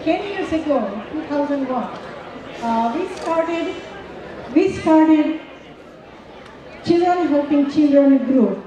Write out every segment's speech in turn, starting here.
10 years ago, 2001, we started Children Helping Children group,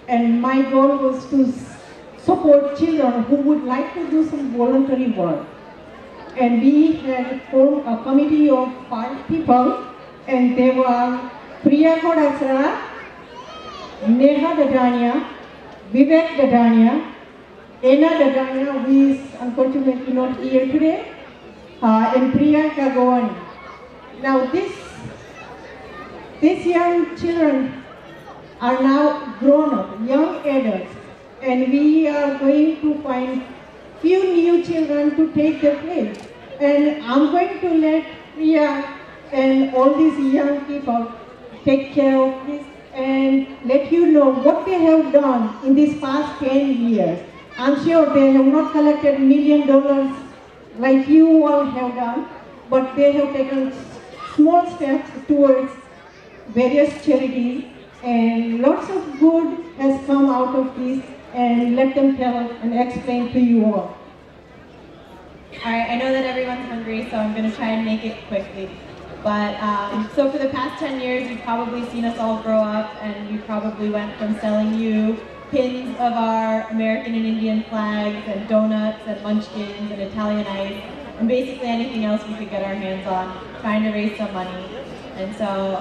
and my goal was to support children who would like to do some voluntary work. And we had formed a committee of 5 people, and they were Priya Kodasara, Neha Dadania, Vivek Dadania, Ena Dadania, who is unfortunately not here today, and Priyanka Govani. Now these young children are now grown up, young adults, and we are going to find few new children to take their place. And I'm going to let Priya and all these young people take care of this and let you know what they have done in these past 10 years. I'm sure they have not collected $1 million like you all have done, but they have taken small steps towards various charities, and lots of good has come out of this, and let them tell and explain to you all. All right, I know that everyone's hungry, so I'm going to try and make it quickly. But, so for the past 10 years, you've probably seen us all grow up, and we probably went from selling you pins of our American and Indian flags, and donuts, and munchkins, and Italian ice, and basically anything else we could get our hands on, trying to raise some money. And so,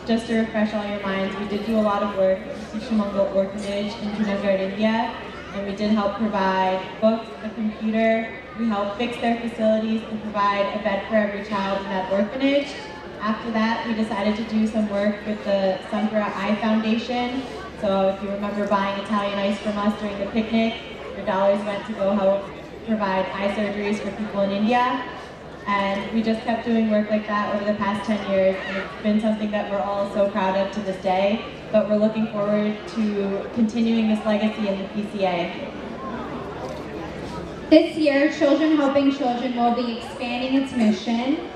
just to refresh all your minds, we did do a lot of work at the Shishimangal Orphanage in Junagadh, India, and we did help provide books, a computer. We helped fix their facilities and provide a bed for every child in that orphanage. After that, we decided to do some work with the Sankara Eye Foundation. So if you remember buying Italian ice from us during the picnic, your dollars went to go help provide eye surgeries for people in India. And we just kept doing work like that over the past 10 years, and it's been something that we're all so proud of to this day, but we're looking forward to continuing this legacy in the PCA. This year, Children Helping Children will be expanding its mission.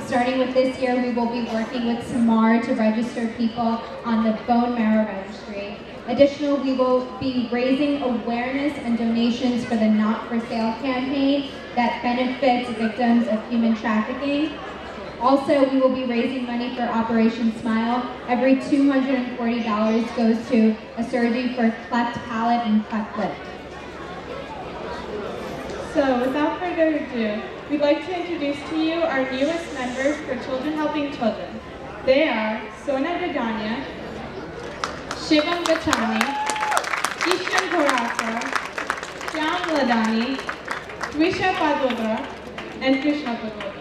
Starting with this year, we will be working with Samar to register people on the bone marrow registry. Additionally, we will be raising awareness and donations for the Not for Sale campaign that benefits victims of human trafficking. Also, we will be raising money for Operation Smile. Every $240 goes to a surgery for cleft palate and cleft lip. So, without further ado, we'd like to introduce to you our newest members for Children Helping Children. They are Sona Gadania, Shivam Gachani, Kishan Gorasa, Shyam Ladani, Twisha Padodra, and Krishna Padodra.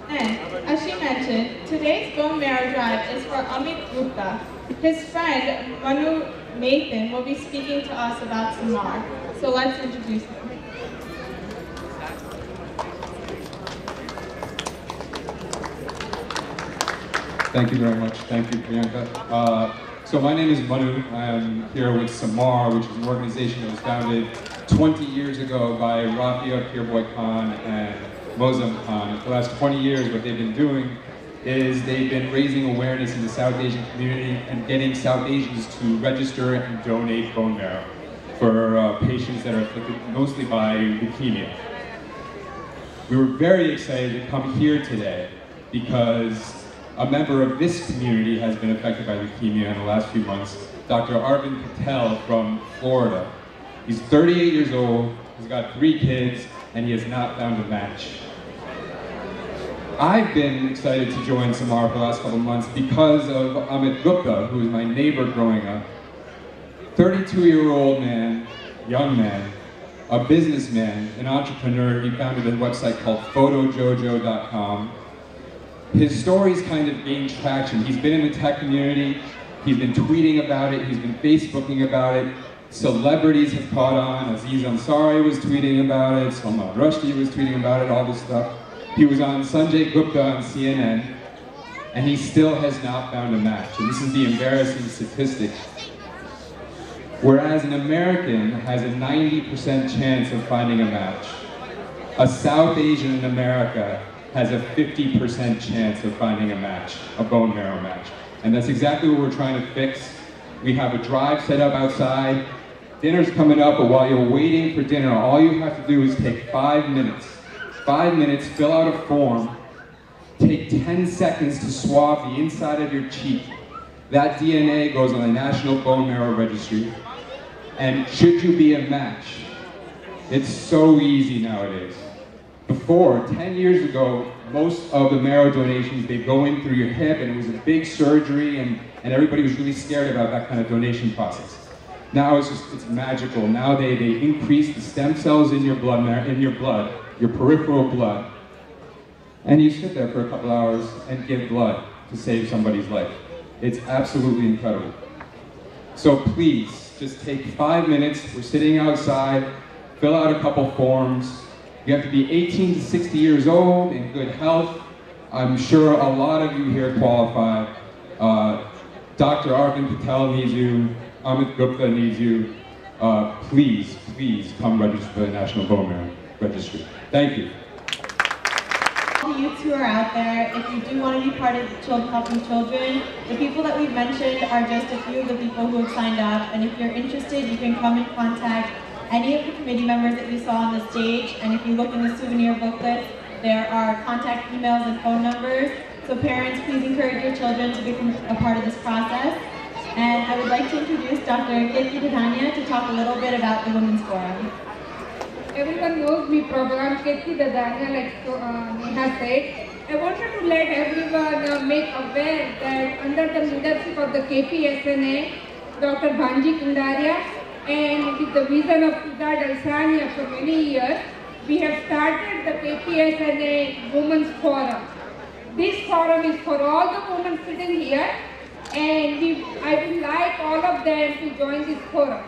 And, as she mentioned, today's bone marrow drive is for Amit Gupta. His friend, Manu Nathan, will be speaking to us about Samar. So let's introduce him. Thank you very much. Thank you, Priyanka. So my name is Manu. I'm here with Samar, which is an organization that was founded 20 years ago by Rafia Pirboy Khan and Mozam Khan. For the last 20 years, what they've been doing is they've been raising awareness in the South Asian community and getting South Asians to register and donate bone marrow for patients that are afflicted mostly by leukemia. We were very excited to come here today because a member of this community has been affected by leukemia in the last few months, Dr. Arvind Patel from Florida. He's 38 years old, he's got 3 kids, and he has not found a match. I've been excited to join Samar for the last couple of months because of Amit Gupta, who was my neighbor growing up. 32-year-old man, young man, a businessman, an entrepreneur. He founded a website called photojojo.com. His story's kind of gained traction. He's been in the tech community, he's been tweeting about it, he's been Facebooking about it. Celebrities have caught on. Aziz Ansari was tweeting about it, Salman Rushdie was tweeting about it, all this stuff. He was on Sanjay Gupta on CNN, and he still has not found a match. And this is the embarrassing statistic. Whereas an American has a 90% chance of finding a match, a South Asian in America has a 50% chance of finding a match, a bone marrow match. And that's exactly what we're trying to fix. We have a drive set up outside. Dinner's coming up, but while you're waiting for dinner, all you have to do is take 5 minutes. 5 minutes, fill out a form, take 10 seconds to swab the inside of your cheek. That DNA goes on the National Bone Marrow Registry. And should you be a match, it's so easy nowadays. Before, 10 years ago, most of the marrow donations, they go in through your hip, and it was a big surgery, and everybody was really scared about that kind of donation process. Now it's magical. Now they increase the stem cells in your blood, your peripheral blood, and you sit there for a couple hours and give blood to save somebody's life. It's absolutely incredible. So please, just take 5 minutes. We're sitting outside, fill out a couple forms. You have to be 18 to 60 years old, in good health. I'm sure a lot of you here qualify. Dr. Arvind Patel needs you. Amit Gupta needs you. Please, please come register for the National Bone Marrow Registry. Thank you. The youths who are out there, if you do want to be part of Children Helping Children, the people that we've mentioned are just a few of the people who have signed up, and if you're interested, you can come and contact any of the committee members that you saw on the stage, and if you look in the souvenir booklet, there are contact emails and phone numbers. So parents, please encourage your children to become a part of this process. And I would like to introduce Dr. Kirti Dadania to talk a little bit about the Women's Forum. Everyone knows me program Kirti Dadania, like Neha said. I wanted to let everyone make aware that under the leadership of the KPSNA, Dr. Bhanji Kundaria, and with the vision of Ida Dalsania for many years, we have started the KPSNA Women's Forum. This forum is for all the women sitting here, and I would like all of them to join this forum.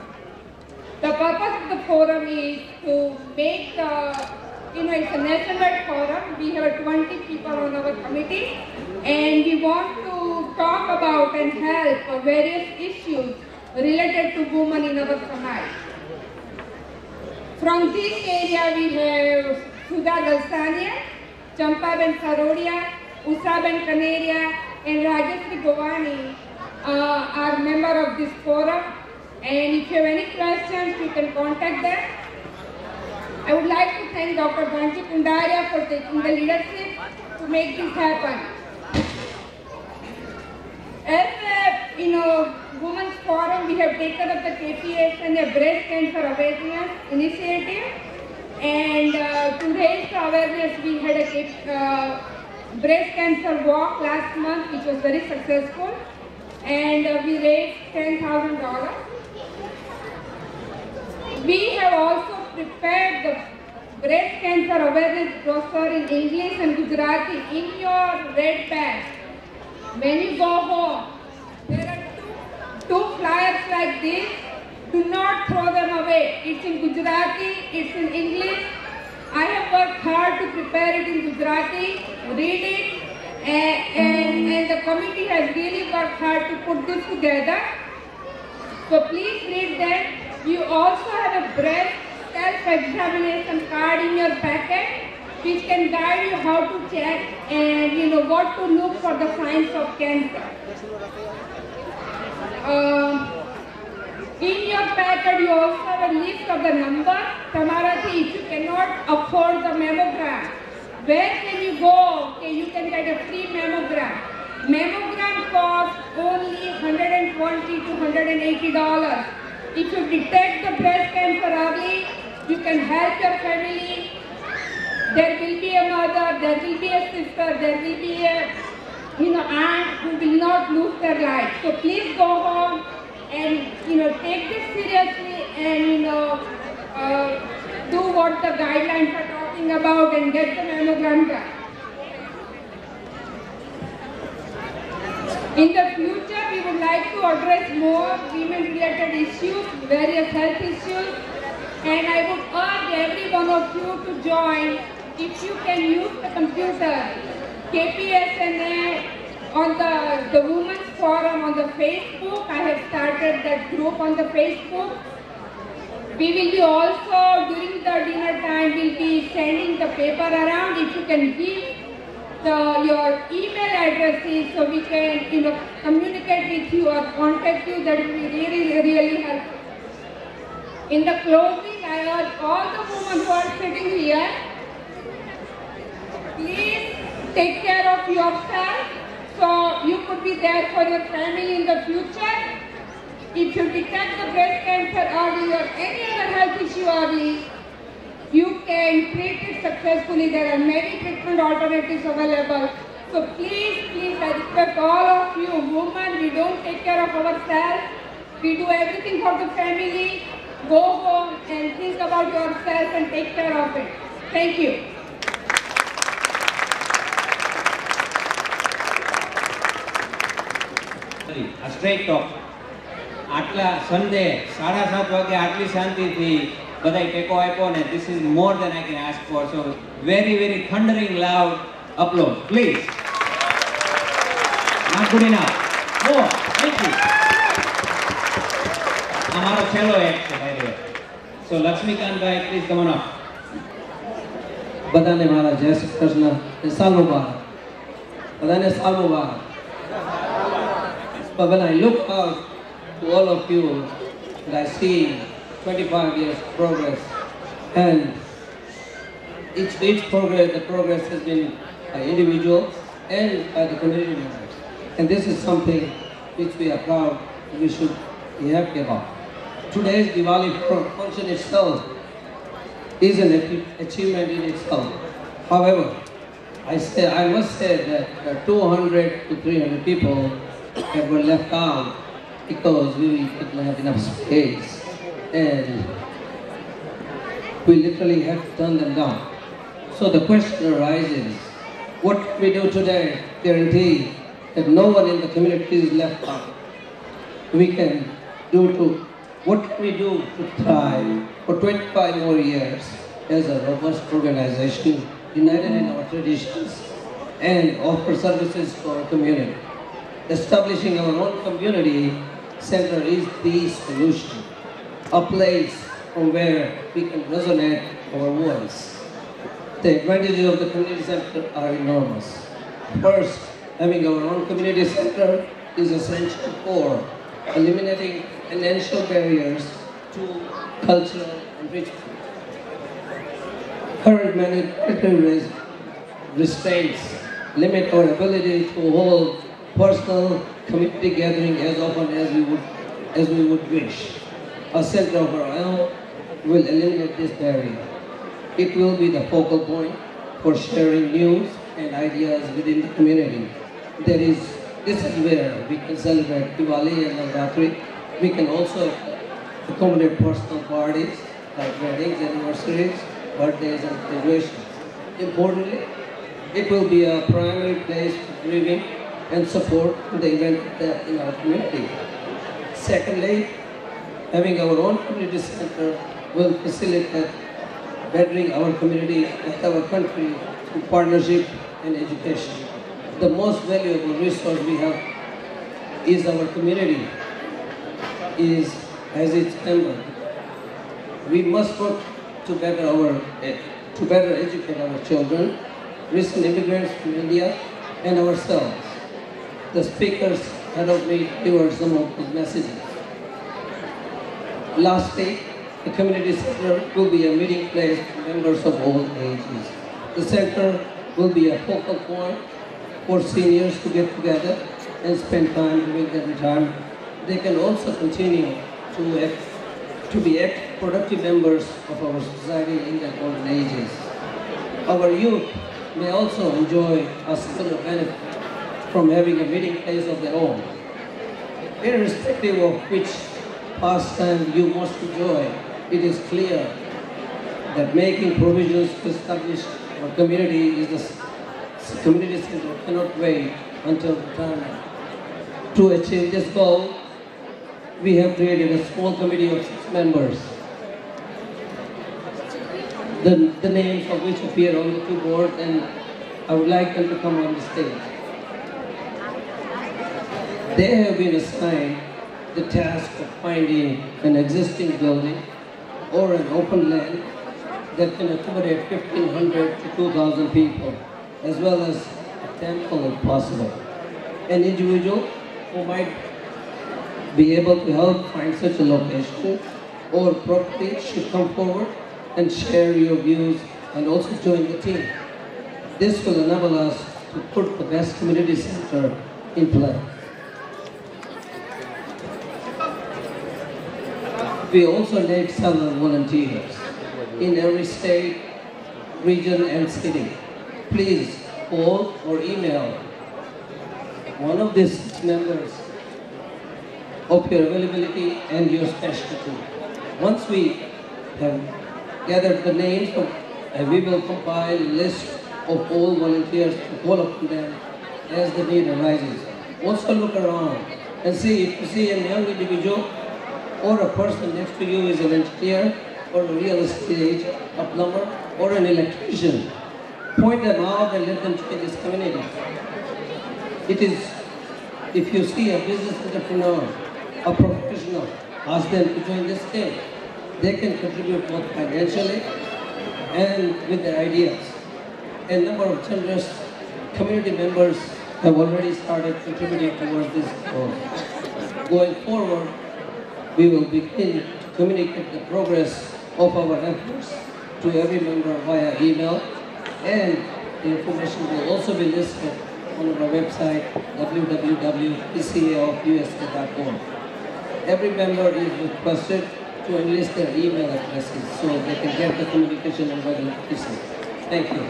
The purpose of the forum is to make it's a national forum. We have 20 people on our committee, and we want to talk about and help various issues related to women in our Samaj. From this area we have Sudha Dalsania, Champa Ben Sarodia, Usha Ben Kaneria, and Rajeshri Govani are member of this forum. And if you have any questions, you can contact them. I would like to thank Dr. Bhanji Kundaria for taking the leadership to make this happen. As a Women's Forum, we have taken up the KPS and a breast cancer awareness initiative. And to raise the awareness, we had a breast cancer walk last month, which was very successful. And we raised $10,000. We have also prepared the breast cancer awareness brochure in English and Gujarati in your red bag. When you go home, there are two flyers like this. Do not throw them away. It's in Gujarati, it's in English. I have worked hard to prepare it in Gujarati, read it, and the committee has really worked hard to put this together. So please read that. You also have a breast self-examination card in your packet, which can guide you how to check and what to look for the signs of cancer. In your packet, you also have a list of the numbers. Tamarathi, if you cannot afford the mammogram, where can you go? Okay, you can get a free mammogram. Mammogram costs only $120 to $180. If you detect the breast cancer early, you can help your family. There will be a mother, there will be a sister, there will be a aunt who will not lose their life. So please go home and take this seriously and do what the guidelines are talking about and get the mammogram done. In the future, we would like to address more women-related issues, various health issues, and I would urge every one of you to join. If you can use the computer, KPSNA on the Women's Forum on the Facebook. I have started that group on the Facebook. We will be also, during the dinner time, will be sending the paper around. If you can give your email addresses so we can, communicate with you or contact you, that will be really, really helpful. In the closing, I urge all the women who are sitting here, please take care of yourself so you could be there for your family in the future. If you detect the breast cancer early or any other health issue early, you can treat it successfully. There are many treatment alternatives available. So please, please, I request all of you, women, we don't take care of ourselves. We do everything for the family. Go home and think about yourself and take care of it. Thank you. A straight talk. આટલા Sunday 7:30 વાગે આટલી શાંતિથી બધાય ટેકો આપ્યો ને this is more than I can ask for. So very, very thundering loud applause, please. Not good enough. More. Thank you. અમારો છેલ્લો એક છે by the way. So Laxmikant ભાઈ, please come on up. બધાને મારા જય શ્રી કૃષ્ણ અને સાલ મુબારક. બધાને સાલ મુબારક. But when I look out to all of you, and I see 25 years progress, and each progress, the progress has been by individuals and by the community members. And this is something which we are proud, we should be happy about. Today's Diwali function itself is an achievement in itself. However, I must say that 200 to 300 people that were left out because we didn't have enough space, and we literally have to turn them down. So the question arises, what we do today guarantee that no one in the community is left out. What can we do to thrive for 25 more years as a robust organization, united in our traditions, and offer services to our community? Establishing our own community center is the solution, a place from where we can resonate our voice. The advantages of the community center are enormous. First, having our own community center is essential for eliminating financial barriers to cultural enrichment. Current mandatory restraints limit our ability to hold personal community gathering as often as we would wish. A center of our own will eliminate this barrier. It will be the focal point for sharing news and ideas within the community. This is where we can celebrate Diwali and Navratri. We can also accommodate personal parties like weddings, anniversaries, birthdays, and graduations. Importantly, it will be a primary place for grieving and support the event in our community. Secondly, having our own community center will facilitate bettering our community and our country through partnership and education. The most valuable resource we have is our community, as its member. We must work to better educate our children, recent immigrants from India, and ourselves. The speakers ahead of me delivered some of those messages. Lastly, the community center will be a meeting place for members of all ages. The center will be a focal point for seniors to get together and spend time during their retirement. They can also continue to be productive members of our society in their older ages. Our youth may also enjoy a similar benefit from having a meeting place of their own. Irrespective of which pastime you most enjoy, it is clear that making provisions to establish our community community center cannot wait until retirement. To achieve this goal, we have created a small committee of 6 members, the names of which appear on the two boards, and I would like them to come on the stage. They have been assigned the task of finding an existing building or an open land that can accommodate 1,500 to 2,000 people, as well as a temple if possible. An individual who might be able to help find such a location or property should come forward and share your views and also join the team. This will enable us to put the best community center in play. We also need several volunteers in every state, region and city. Please call or email one of these members of your availability and your specialty. Once we have gathered the names, we will compile a list of all volunteers to call upon them as the need arises. Also look around and see if you see a young individual or a person next to you is an engineer or a real estate agent, a plumber or an electrician. Point them out and let them change this community. It is, if you see a business entrepreneur, a professional, ask them to join this team. They can contribute both financially and with their ideas. A number of generous community members have already started contributing towards this cause. Going forward, we will begin to communicate the progress of our efforts to every member via email, and the information will also be listed on our website www.pcaofusa.org. Every member is requested to enlist their email addresses so they can get the communication on regular basis. Thank you.